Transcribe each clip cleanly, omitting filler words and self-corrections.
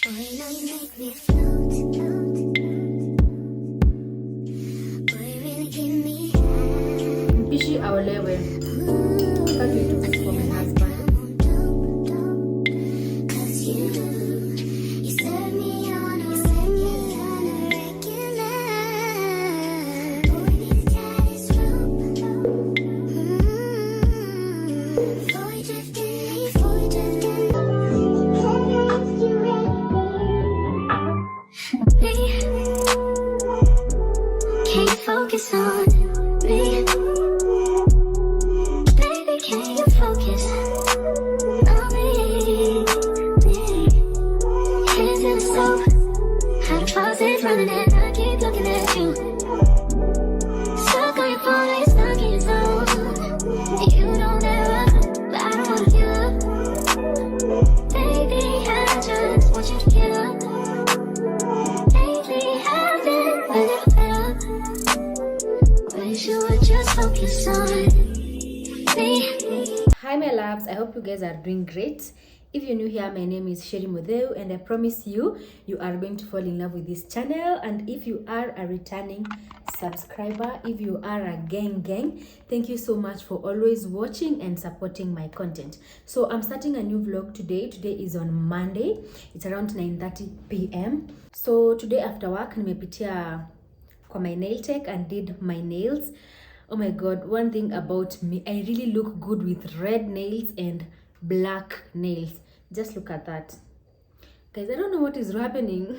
Boy, now you make me float. Boy, really give me Mpishi aolewe. Ooh, Can't wait to cook for my husband. Cause you set me on a regular. Boy, this cat is rope. Boy, drifting, boy, drifting. Can't focus on me. Baby, can you focus on me? Hands in the soap, how the faucet's running and I keep looking at you. Stuck on your phone, like stuck in your zone. You don't ever, but I don't wanna give up. Baby, I just want you to get up. Lately, I've been a little better. Wish you would just focus on me. Hi my loves, I hope you guys are doing great. If you're new here, my name is Sherry Mudeu and I promise you are going to fall in love with this channel. And if you are a returning subscriber, if you are a gang, thank you so much for always watching and supporting my content. So I'm starting a new vlog today. Today is on Monday. It's around 9:30 p.m. So today after work, nimepitia kwa my nail tech and did my nails. Oh my god, one thing about me, I really look good with red nails and black nails. Just look at that. Guys, I don't know what is happening.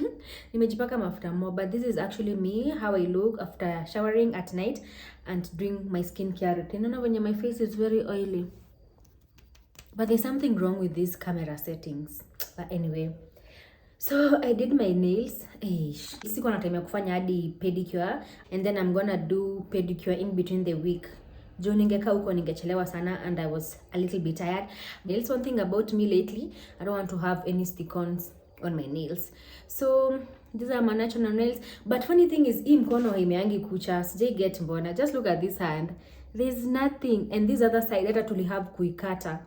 Nimejipaka mafuta more, but this is actually me, how I look after showering at night and doing my skincare routine. You know, when my face is very oily. But there's something wrong with these camera settings. But anyway, so I did my nails. Siko na time ya kufanya hadi pedicure, and then I'm gonna do pedicure in between the week. Jo ningeka huko ningechelewa sana and I was a little bit tired. Nails, one thing about me lately, I don't want to have any stick-ons on my nails. So these are my natural nails. But funny thing is, hii mkono haimeangi kucha. Sijai get mbona. Just look at this hand. There's nothing. And this other side hata tulihave kuikata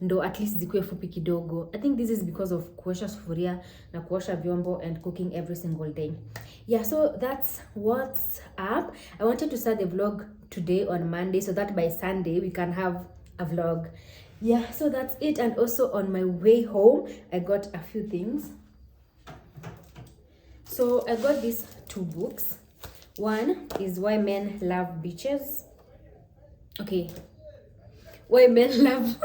ndo at least zikuwe fupi kidogo. I think this is because of kuosha sufuria na kuosha vyombo and cooking every single day. Yeah, so that's what's up. I wanted to start the vlog today on Monday so that by Sunday we can have a vlog. Yeah, so that's it. And also on my way home, I got a few things. So I got these two books. One is Why Men Love Beaches. Okay. Why Men Love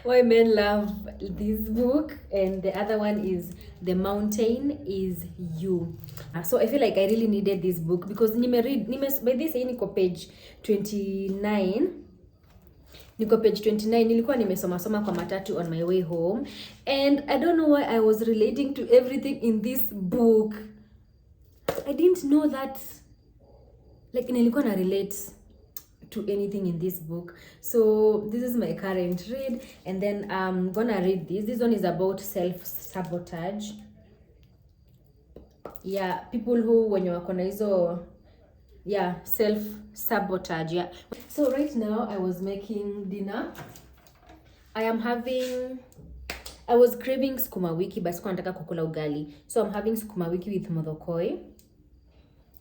Why Men Love this book, and the other one is The Mountain Is You. So I feel like I really needed this book because by this niko page 29. Niko page 29. Nilikuwa nimesoma kwa matatu on my way home, and I don't know why I was relating to everything in this book. I didn't know that, like, nilikuwa na relate to anything in this book. So this is my current read, and then I'm gonna read this one is about self-sabotage. Yeah, people who wenye wako na hizo, yeah, self-sabotage. Yeah, so right now I was making dinner. I was craving sukuma wiki but sikuwa nataka kukula ugali, so I'm having sukuma wiki with modhokoi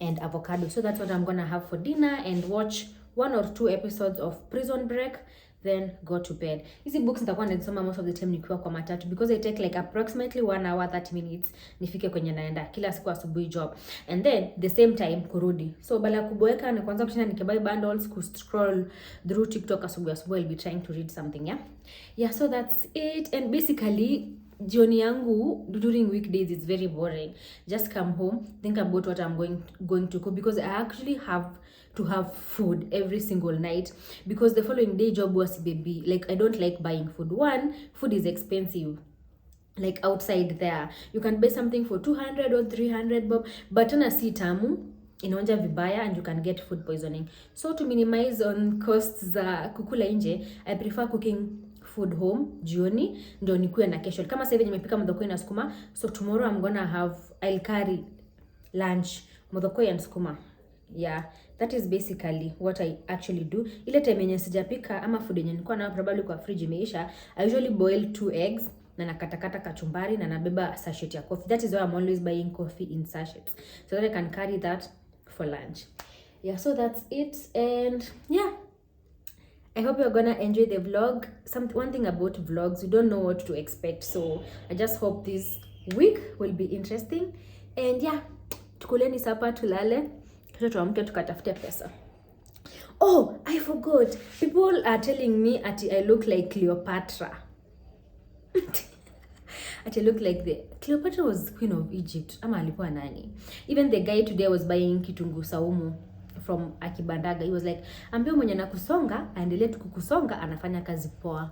and avocado. So that's what I'm gonna have for dinner and watch 1 or 2 episodes of Prison Break, then go to bed. Hizi books nitakuwa nazisoma most of the time nikiwa kwa matatu because I take like approximately 1 hour 30 minutes nifike kwenye naenda kila siku asubuhi job, and then the same time kurudi. So bala kuboeka na kwanza kushinda nikibuy bundles, ku scroll through TikTok asubuhi I'll be trying to read something. Yeah, so that's it. And basically jioni yangu during weekdays is very boring. Just come home, think about what I'm going to cook, because I actually have to have food every single night because the following day job was baby. Like, I don't like buying food. One, food is expensive. Like outside there, you can buy something for 200 or 300 bob, but tena si tamu, inaonja vibaya and you can get food poisoning. So to minimize on costs za kukula nje, I prefer cooking food home jioni ndio nikuwe na kesho. Kama sasa hivi nimepika modhokoi na sukuma, so tomorrow I'll carry lunch modhokoi and sukuma. Yeah, that is basically what I actually do. Ile time yenye sijapika ama food yenye nilikuwa nayo probably kwa fridge imeisha, I usually boil 2 eggs na nakatakata kachumbari na nabeba sachet ya coffee. That is why I'm always buying coffee in sachets, so that I can carry that for lunch. Yeah, so that's it. And yeah, I hope you're gonna enjoy the vlog. One thing about vlogs, you don't know what to expect, so I just hope this week will be interesting. And yeah, tukuleni sapa, tulale, kesho tuamke tukatafute pesa. Oh, I forgot. People are telling me I look like Cleopatra. I look like Cleopatra was queen of Egypt. Ama alikuwa nani? Even the guy today was buying kitunguu saumu from Akibandaga. He was like, ambio mwenye na kusonga aendelee tu kukusonga, anafanya kazi poa.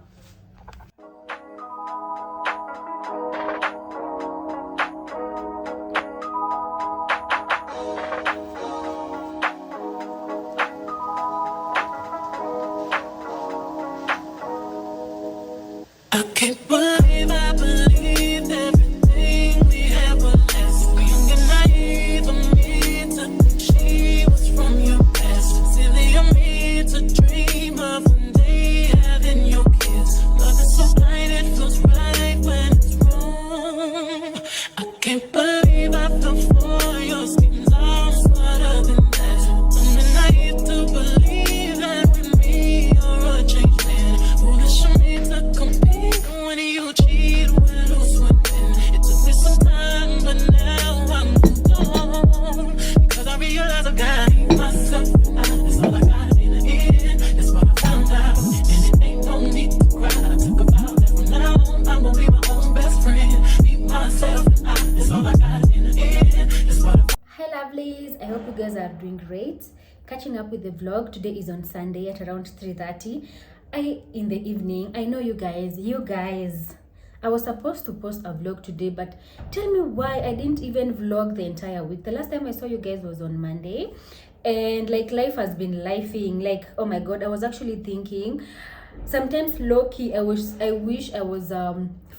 I can't believe I believed everything we had was less. Young and naive of me to think she was from your past. Silly of me to dream of one day having your kids. Love is so blind, it feels right when it's wrong. I can't believe I fell for your schemes. I'm smarter than that. I'm naive to believe that with me you're a changed man. Foolish of me to compete when you cheat, when who's winning. It took me some time, but now I'm moved on. Because I realize I got myself, that's all I got in the end. That's what I found out, and it ain't no need to cry. I took a vow that from now on I'm gonna be my own best friend. Be myself, that's all I got in the end. That's what I. Hi lovelies, I hope you guys are doing great. Catching up with the vlog. Today is on Sunday at around 3:30 in the evening. I know you guys, I was supposed to post a vlog today, but tell me why I didn't even vlog the entire week. The last time I saw you guys was on Monday, and like life has been lifing. Like, oh my god, I was actually thinking sometimes low-key I wish I was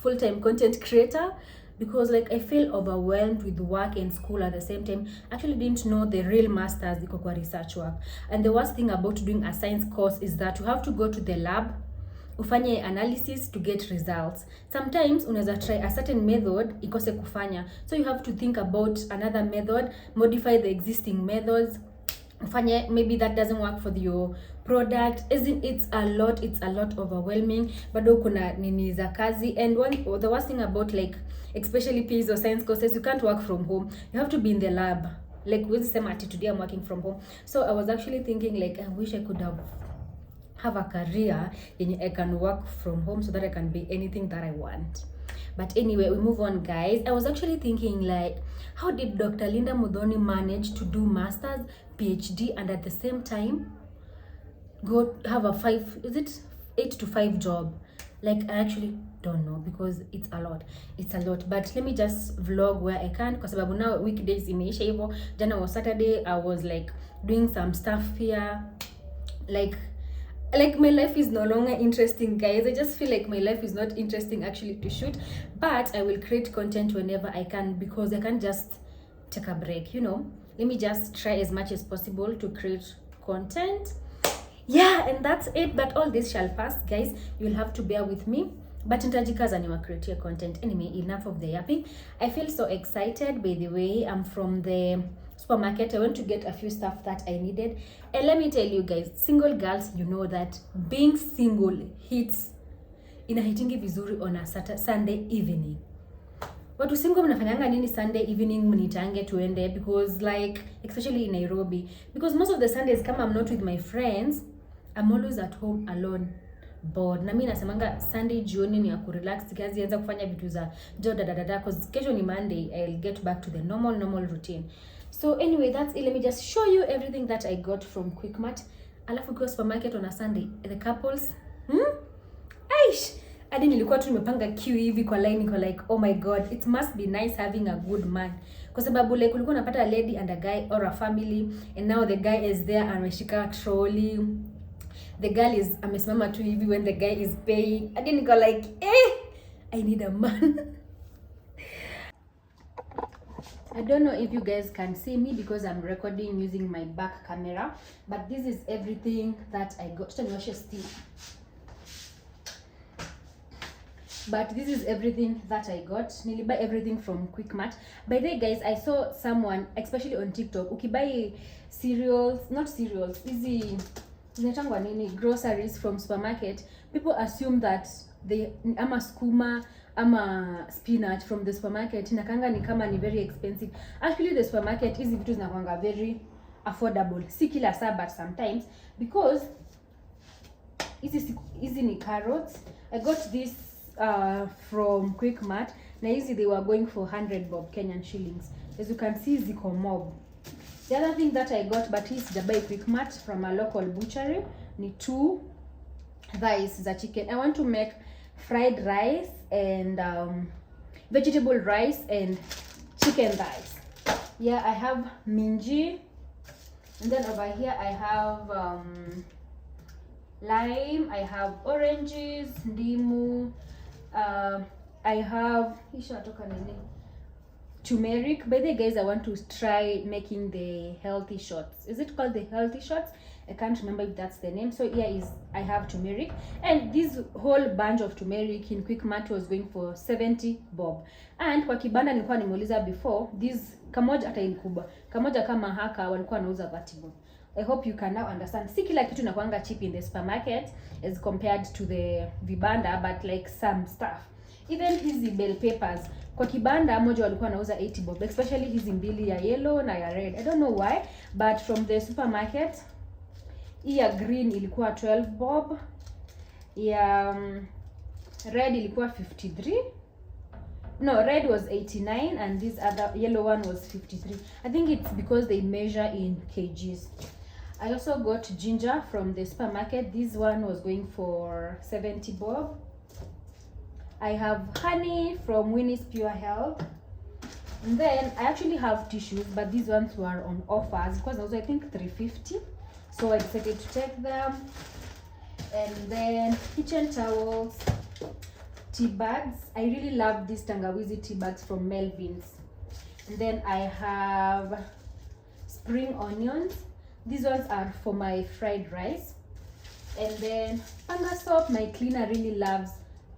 full-time content creator, because like I feel overwhelmed with work and school at the same time. Actually didn't know the real masters iko kwa research work. And the worst thing about doing a science course is that you have to go to the lab, ufanye analysis to get results. Sometimes unaweza try a certain method ikose kufanya, so you have to think about another method, modify the existing methods, ufanye, maybe that doesn't work for your product. It's a lot overwhelming. Bado kuna nini za kazi. And the worst thing about like especially PhD or science courses, you can't work from home, you have to be in the lab. Like with the same today I'm working from home. So I was actually thinking like I wish I could have a career in I can work from home so that I can be anything that I want. But anyway, we move on, guys. I was actually thinking like, how did Dr. Linda Muthoni manage to do masters, PhD, and at the same time go have a 8 to 5 job? Like, I actually don't know, because it's a lot. But let me just vlog where I can, kwa sababu now weekdays imeisha hivyo. Jana was Saturday, I was like doing some stuff here. Like my life is no longer interesting, guys. I just feel like my life is not interesting actually to shoot, but I will create content whenever I can, because I can't just take a break, you know. Let me just try as much as possible to create content. Yeah, and that's it. But all this shall pass, guys. You'll have to bear with me, but nitajikaza niwacreate content. Anyway, enough of the yapping. I feel so excited. By the way, I'm from the supermarket. I went to get a few stuff that I needed, and let me tell you guys, single girls, you know that being single inahitingi vizuri on a Sunday evening. Watu single mnafanyanga nini Sunday evening? Mnitange tuende, because like especially in Nairobi, because most of the Sundays kama I'm not with my friends, I'm always at home alone, bored. Na mimi nasemanga Sunday jioni ni ya kurelax, kazi anza kufanya vitu za dada, cause kesho ni Monday, I'll get back to the normal routine. So anyway, that's it. Let me just show you everything that I got from Quickmart. Alafu go supermarket on a Sunday. The couples, aish, hadi nilikuwa tu nimepanga queue hivi kwa line, niko like, oh my god, it must be nice having a good man. Kwa sababu like ulikuwa unapata a lady and a guy or a family, and now the guy is there ameshika trolley. The girl is amesimama tu hivi when the guy is paying. Hadi niko like, I need a man. I don't know if you guys can see me because I'm recording using my back camera, but this is everything that I got. but this is everything that I got. Nilibuy everything from Quickmart. By the way guys, I saw someone especially on TikTok ukibuy cereals, not cereals, easy zinatangwa nini, groceries from supermarket, people assume that they ama skuma ama spinach from the supermarket inakanga ni kama ni very expensive. Actually the supermarket hizi vitu zinakwanga very affordable, si kila saa but sometimes, because hizi ni carrots. I got this from Quickmart na hizi they were going for 100 bob Kenyan shillings. As you can see ziko mob. The other thing that I got, but is buy Quickmart from a local butchery, ni 2 thighs za chicken. I want to make fried rice and vegetable rice and chicken thighs. Yeah, I have minji, and then over here I have lime, I have oranges, ndimu, I have turmeric. By the way guys, I want to try making the healthy shots. Is it called the healthy shots? I can't remember if that's the name. So here is, I have turmeric, and this whole bunch of turmeric in Quickmart was going for 70 bob. And kwa kibanda nilikuwa nimeuliza before, this kamoja hata ilikubwa, kamoja kama haka walikuwa wanauza 30 bob. I hope you can now understand. Si kila kitu inakuanga cheap in the supermarket as compared to the vibanda, but like some stuff. Even hizi bell peppers kwa kibanda moja walikuwa wanauza 80 bob, especially hizi mbili ya yellow na ya red. I don't know why, but from the supermarket hii ya green ilikuwa 12 bob, ya red ilikuwa 53. No, red was 89 and this other yellow one was 53. I think it's because they measure in kgs. I also got ginger from the supermarket. This one was going for 70 bob. I have honey from Winnie's Pure Health. And then I actually have tissues, but these ones were on offers because I was, I think, 350. So I decided to take them. And then kitchen towels, tea bags. I really love these tangawizi tea bags from Melvin's. And then I have spring onions. These ones are for my fried rice. And then panga soap. My cleaner really loves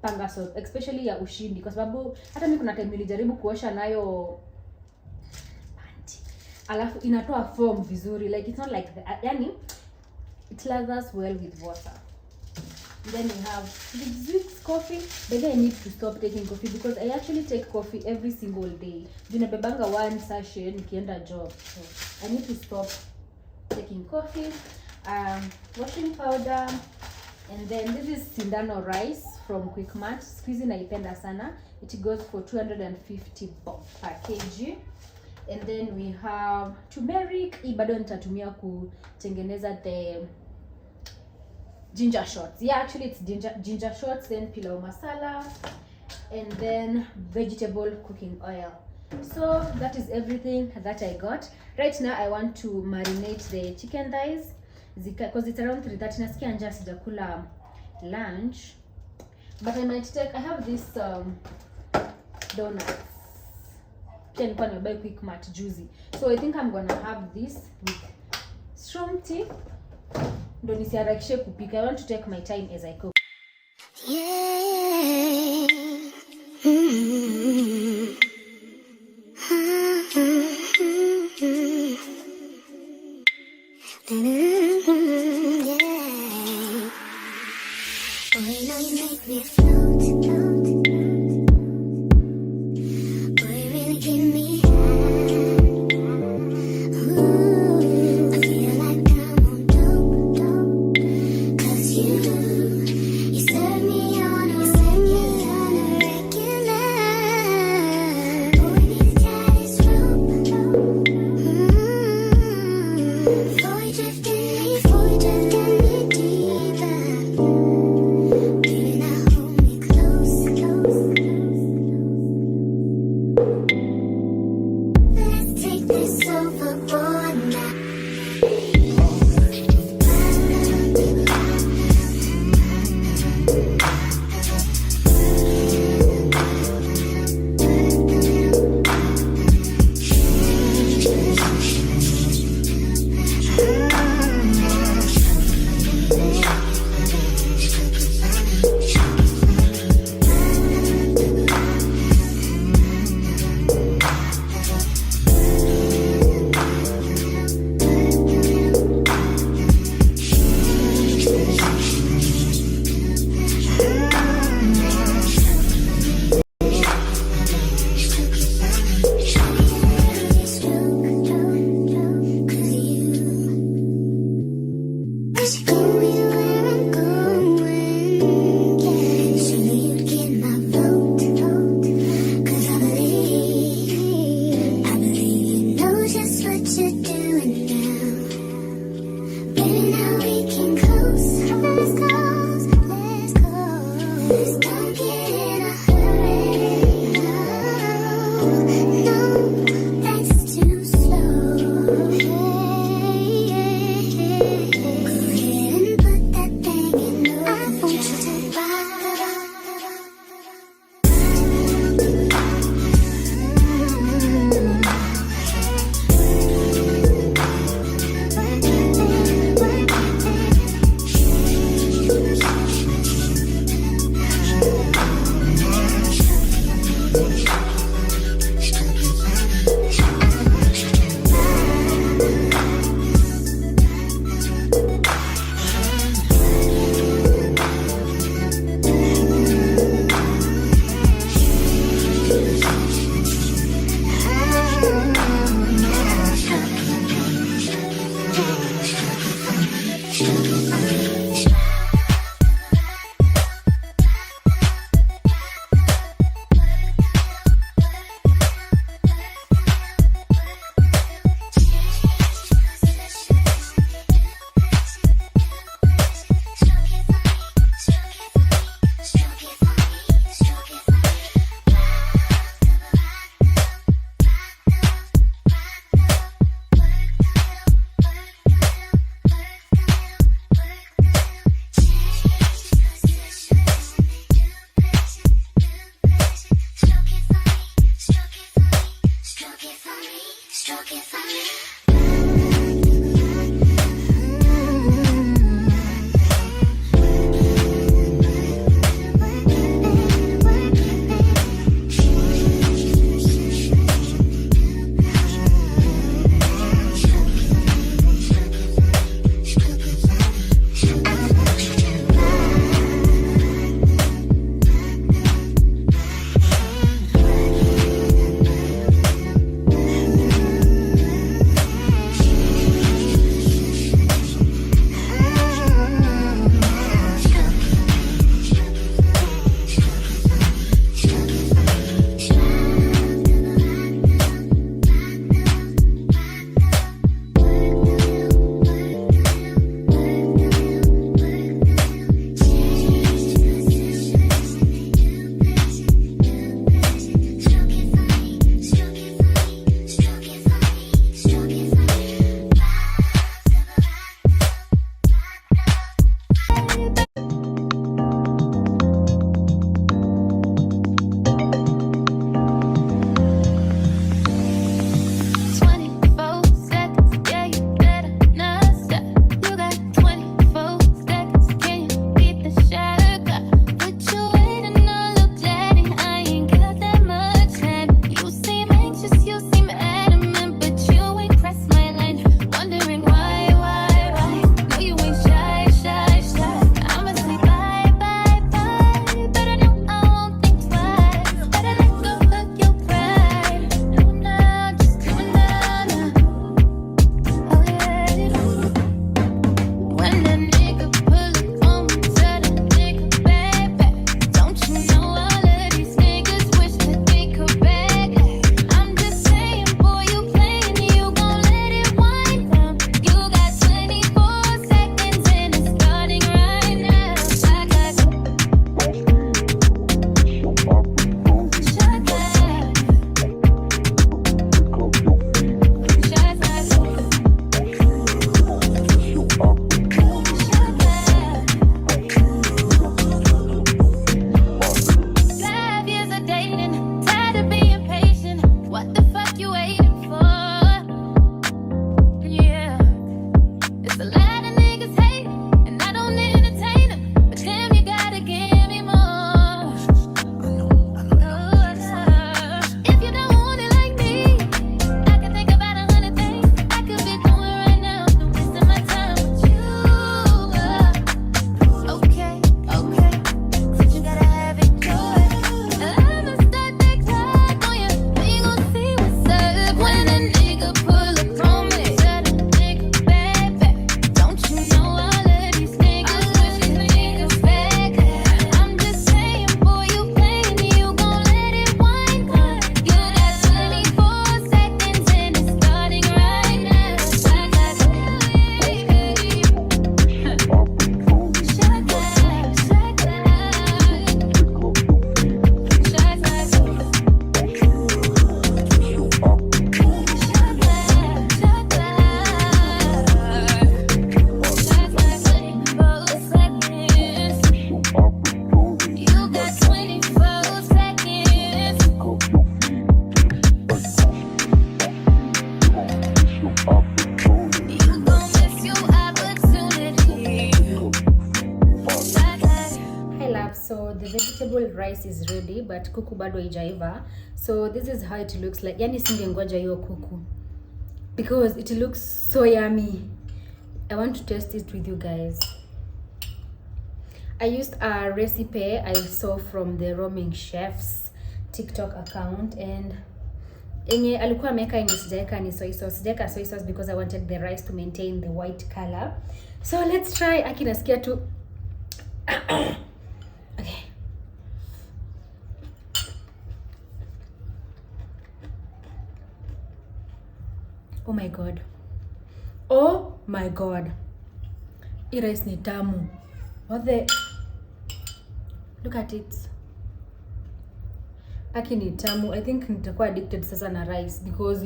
panga soap, especially ya ushindi, kwa sababu hata mimi kuna time nilijaribu kuosha nayo panty, alafu inatoa foam vizuri, like it's not like the, yani it lathers well with water. And then we have this coffee. But then I need to stop taking coffee because I actually take coffee every single day. Junabebanga 1 sachet nikienda job, so I need to stop taking coffee. Washing powder, and then this is sindano rice from Quickmart. Squeezy naipenda sana. It goes for 250 bob per kg. And then we have turmeric. Hii bado nitatumia kutengeneza the ginger shots. Yeah, actually it's ginger shots. Then pilau masala, and then vegetable cooking oil. So that is everything that I got. Right now I want to marinate the chicken thighs because it's around 3:30. Nasikia njaa, sijakula lunch, but I might take, I have this donuts. Pia nilikuwa nimebuy Quickmart juicy. So I think I'm gonna have this with strong tea. Ndo nisiharakishe kupika. I want to take my time as I cook. Yeah. whole rice is ready, but kuku bado haijaiva. So this is how it looks like. Yani singengoja hiyo kuku because it looks so yummy. I want to test it with you guys. I used a recipe I saw from the Roaming Chefs TikTok account, and enye alikuwa ameka yenye sijaeka ni soy sauce. Sijaeka soy sauce because I wanted the rice to maintain the white color. So let's try. Aki nasikia tu. Okay. Oh my god. Oh my god. Hii rice ni tamu. What the? Look at it. Aki ni tamu. I think nitakuwa addicted sasa na rice because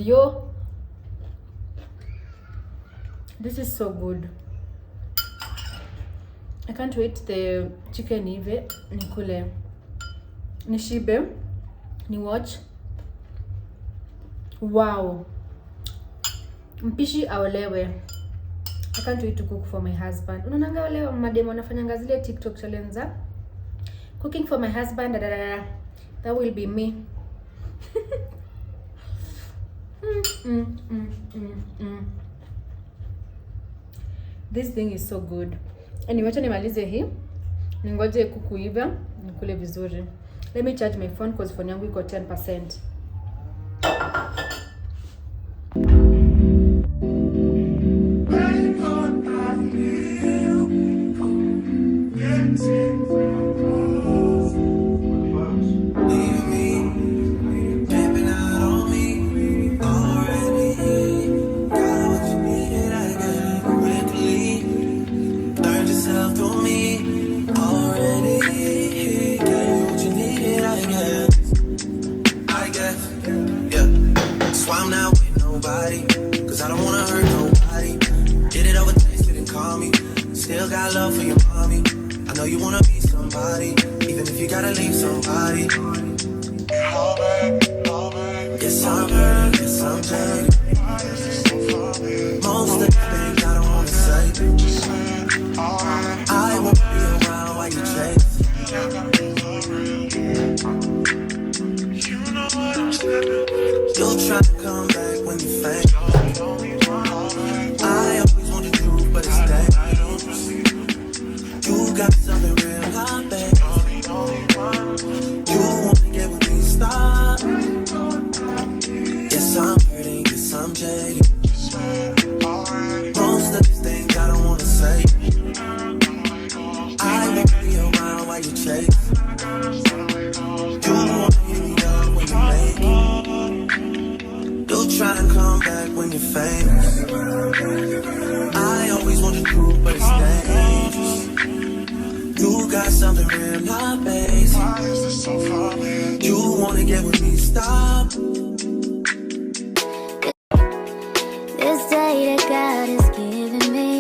this is so good. I can't wait the chicken hivi nikule. Nishibe. Ni watch. Wow. Mpishi aolewe. I can't wait to cook for my husband. Unaonanga wale mademo wanafanyanga zile TikTok challenge. Cooking for my husband. That will be me. This thing is so good. Anyway, wacha nimalize hii. Ningoje kuku iva, nikule vizuri. Let me charge my phone because phone yangu iko 10%. Cause I don't wanna hurt nobody. Get it over, taste it and call me. Still got love for your mommy. I know you wanna be somebody, even if you gotta leave somebody. Yes, I'm hurt, yes, I'm dead. Most of the things I don't wanna say. I won't be around while you chase. You'll try to come back when you faint. I always want the truth, but it's dangerous. You got something real hot, babe. You wanna get with me, stop. Yes, I'm hurting, yes, I'm jaded. Most of these things I don't wanna say. I won't be around while you chase. You wanna hit me up when you make it. You'll try to come back when you're famous. I always want the truth, but it's dangerous. You got something real, not base. You wanna get with me, stop. This day that God has given me,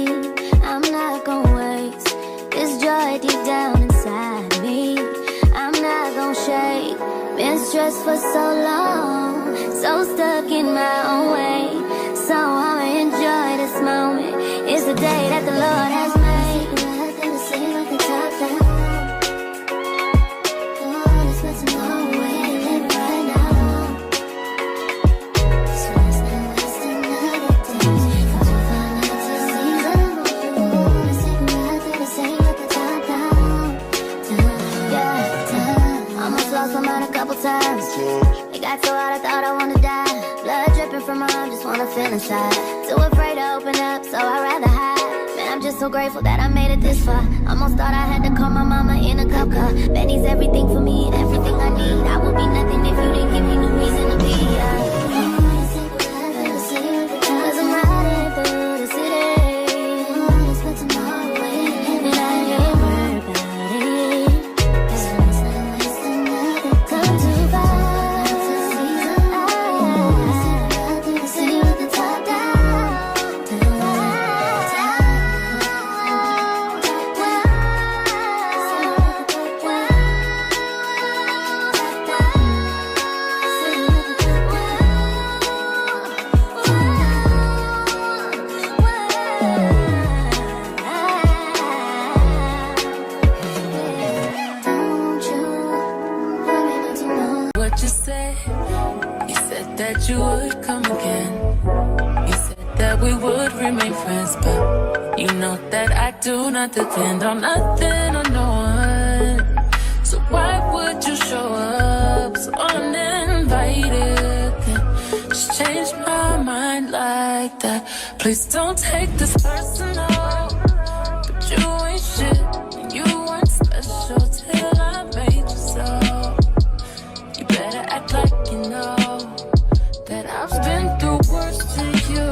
I'm not gonna waste. This joy deep down inside me, I'm not gonna shake. Been stressed for so long, so stuck in my own way. So I'ma enjoy this moment. It's the day that the Lord has made. Times. It got so hot I thought I wanna die. Blood dripping from my arm, just wanna feel inside. Too afraid to open up, so I'd rather hide. Man, I'm just so grateful that I made it this far. Almost thought I had to call my mama in a cup car. Betty's everything for me and everything I need. I would be nothing if you didn't give me no reason to be. Cause I'm riding through the city. And I ain't worried about it. that you would come again. You said that we would remain friends, but you know that I do not depend on nothing or no one. So why would you show up so uninvited? Just change my mind like that. Please don't take this personal, but you ain't shit and you weren't special till I made you so. You better act like you know that I've been through worse to you.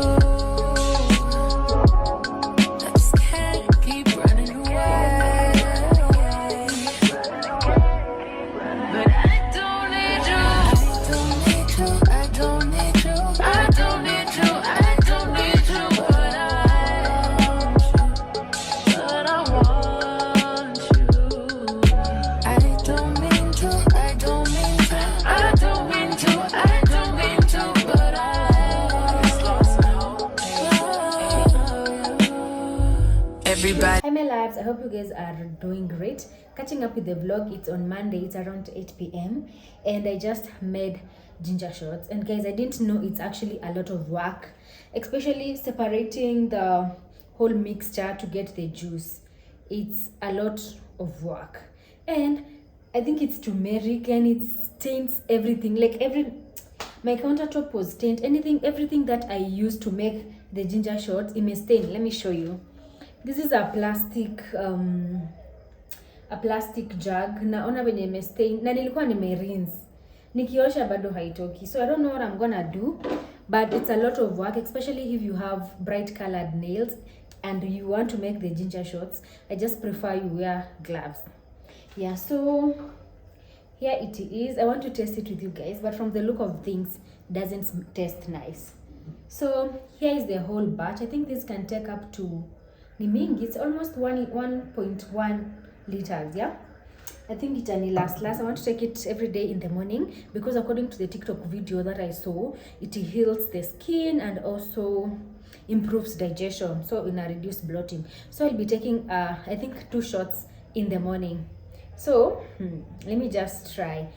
I just can't keep running away. But I don't need you. I don't need you. I don't need you. I don't need you. I don't need you. But I want you. I don't mean to. I don't mean to. I don't mean to. I don't mean to. But I just lost hope. Everybody. Hi my loves, I hope you guys are doing great. Catching up with the vlog, it's on Monday, it's around 8 p.m. and I just made ginger shots. And guys, I didn't know it's actually a lot of work, especially separating the whole mixture to get the juice. It's a lot of work, and I think it's turmeric and it stains everything. Like my countertop was stained. Everything that I used to make the ginger shots, it may stain. Let me show you. This is a plastic jug. Naona venye imestain na nilikuwa nimerinse. Nikiosha bado haitoki. So I don't know what I'm gonna do, but it's a lot of work, especially if you have bright colored nails and you want to make the ginger shots. I just prefer you wear gloves. Yeah, so here it is. I want to test it with you guys, but from the look of things, doesn't taste nice. So here is the whole batch. I think this can take up to ni mingi. It's almost 1.1 liters. Yeah, I think it only last. I want to take it every day in the morning because according to the TikTok video that I saw, it heals the skin and also improves digestion, so in a reduce bloating. So I'll be taking I think 2 shots in the morning. So let me just try.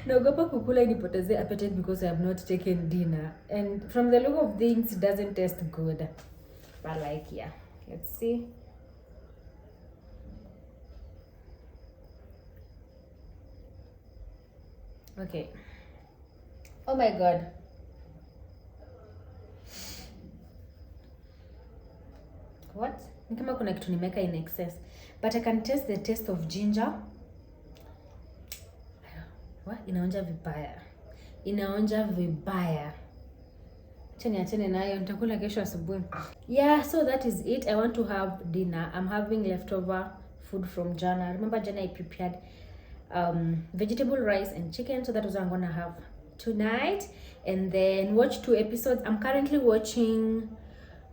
Naogopa kukula inipoteze appetite because I have not taken dinner, and from the look of things, it doesn't taste good. But like, yeah, let's see. Okay. Oh my god. What? Ni kama kuna kitu nimeka in excess, but I can taste the taste of ginger. Inaonja vibaya. Achane nayo, nitakula kesho asubuhi. Yeah, so that is it. I want to have dinner. I'm having leftover food from jana. Remember jana I prepared vegetable rice and chicken, so that was what I'm gonna have tonight. And then watch 2 episodes. I'm currently watching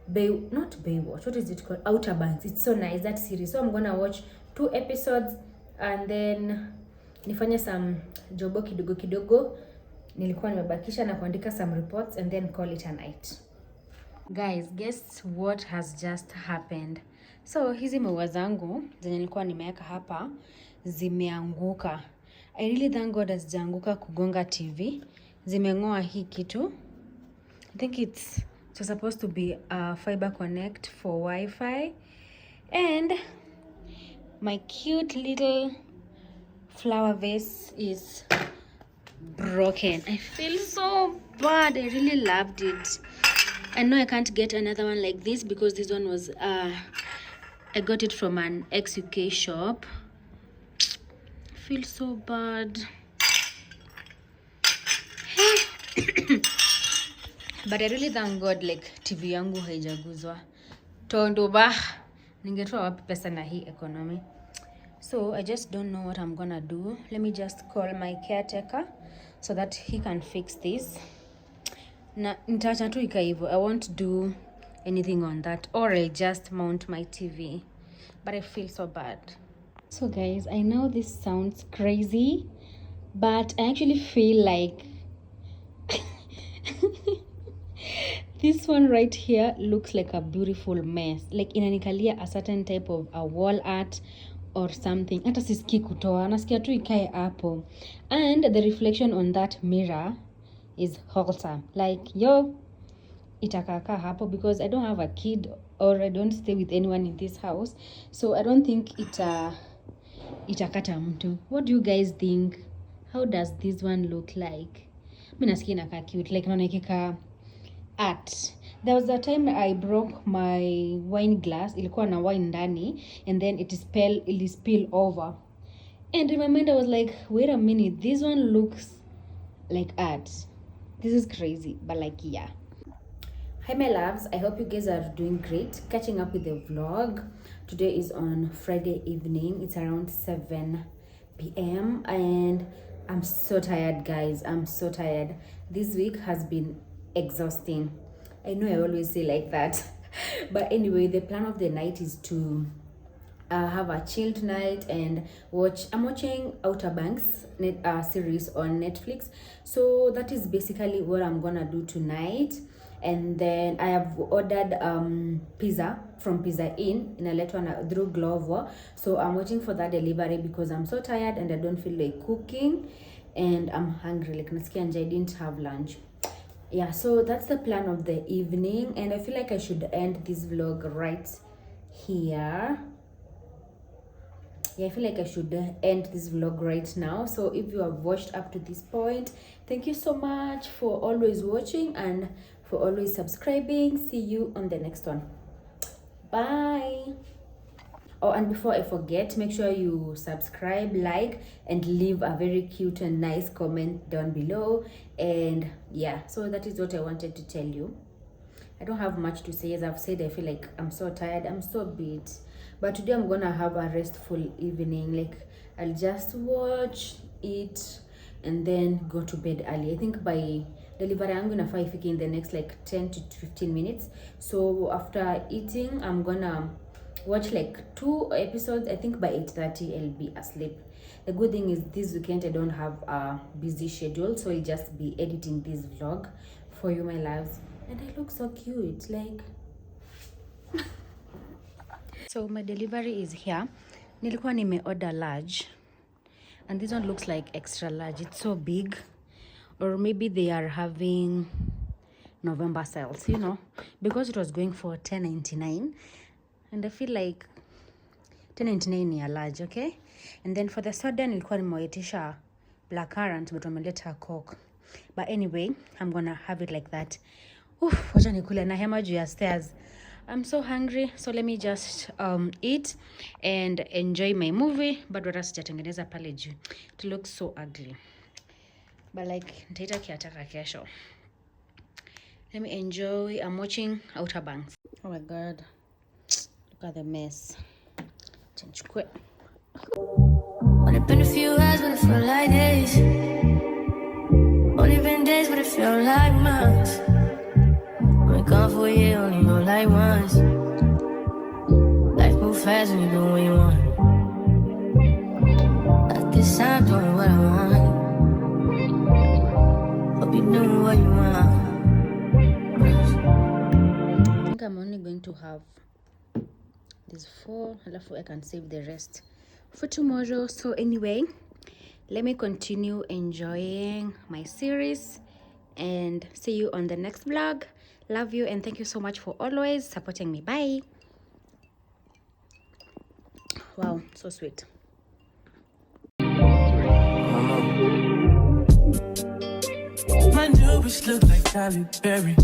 not Baywatch, what is it called? Outer Banks. It's so nice, that series. So I'm gonna watch 2 episodes and then nifanye some jobo kidogo nilikuwa nimebakisha na kuandika some reports and then call it a night. Guys, guess what has just happened? So hizi maua zangu zenye nilikuwa nimeweka hapa zimeanguka. I really thank God hazijaanguka kugonga TV. Zimeng'oa hii kitu. I think it's supposed to be a fiber connect for Wi-Fi. And my cute little flower vase is broken. I feel so bad. I really loved it. I know I can't get another one like this because this one was I got it from an ex-UK shop. I feel so bad. But I really thank God like TV yangu haijaguzwa. Tondo bah, ningetoa wapi pesa na hii economy. So I just don't know what I'm gonna do. Let me just call my caretaker so that he can fix this. Na nitaacha tu ika hivyo. I won't do anything on that, or I'll just mount my TV. But I feel so bad. So guys, I know this sounds crazy, but I actually feel like this one right here looks like a beautiful mess. Like inanikalia a certain type of a wall art or something. Hata sisikii kutoa, nasikia tu ikae hapo. And the reflection on that mirror is wholesome. Like, yo, itakaka hapo because I don't have a kid or I don't stay with anyone in this house. So I don't think itakata mtu. What do you guys think? How does this one look like? Mimi nasikia inakaa cute. Like, naona ikika art. There was a time I broke my wine glass. Ilikuwa na wine ndani and then it spill over. And in my mind I was like, wait a minute, this one looks like art. This is crazy, but like, yeah. Hi my loves, I hope you guys are doing great. Catching up with the vlog. Today is on Friday evening. It's around 7 p.m. and I'm so tired, guys. I'm so tired. This week has been exhausting. I know I always say like that. But anyway, the plan of the night is to have a chilled night and I'm watching Outer Banks series on Netflix. So that is basically what I'm gonna do tonight. And then I have ordered pizza from Pizza Inn inaletwa through Glovo. So I'm waiting for that delivery because I'm so tired and I don't feel like cooking and I'm hungry. Like nasikia njaa, I didn't have lunch. Yeah, so that's the plan of the evening and I feel like I should end this vlog right here. Yeah, I feel like I should end this vlog right now. So if you have watched up to this point, thank you so much for always watching and for always subscribing. See you on the next one. Bye. Oh, and before I forget, make sure you subscribe, like, and leave a very cute and nice comment down below. And yeah, so that is what I wanted to tell you. I don't have much to say. As I've said, I feel like I'm so tired, I'm so beat. But today I'm gonna have a restful evening. Like, I'll just watch, eat, and then go to bed early. I think by delivery I'm gonna ifike in the next like 10 to 15 minutes. So after eating, I'm gonna watch like 2 episodes. I think by 8:30 I'll be asleep. The good thing is this weekend I don't have a busy schedule, so I'll just be editing this vlog for you, my loves. And I look so cute, like. So my delivery is here. Nilikuwa nimeorder large and this one looks like extra large. It's so big, or maybe they are having November sales, you know, because it was going for $10.99 and I feel like $10.99 ni a large, okay? And then for the soda nilikuwa nimewaitisha blackcurrant but wameleta Coke. But anyway, I'm gonna have it like that. Wacha nikule na hema juu ya stairs. I'm so hungry, so let me just eat and enjoy my movie. But wala sijatengeneza pale juu. It looks so ugly. But like, nitaita kiataka kesho. Let me enjoy. I'm watching Outer Banks. Oh my God. Look at the mess. Change quick. Only been a few hours, but it felt like days. Only been days, but it felt like months. Been gone for a year, only know like once. Life move fast when you do what you want. At this time, doing what I want. Hope you doing what you want. I think I'm only going to have these 4. I can save the rest for tomorrow. So anyway, let me continue enjoying my series and see you on the next vlog. Love you and thank you so much for always supporting me. Bye. Wow, so sweet. My new bitch look like Halle Berry.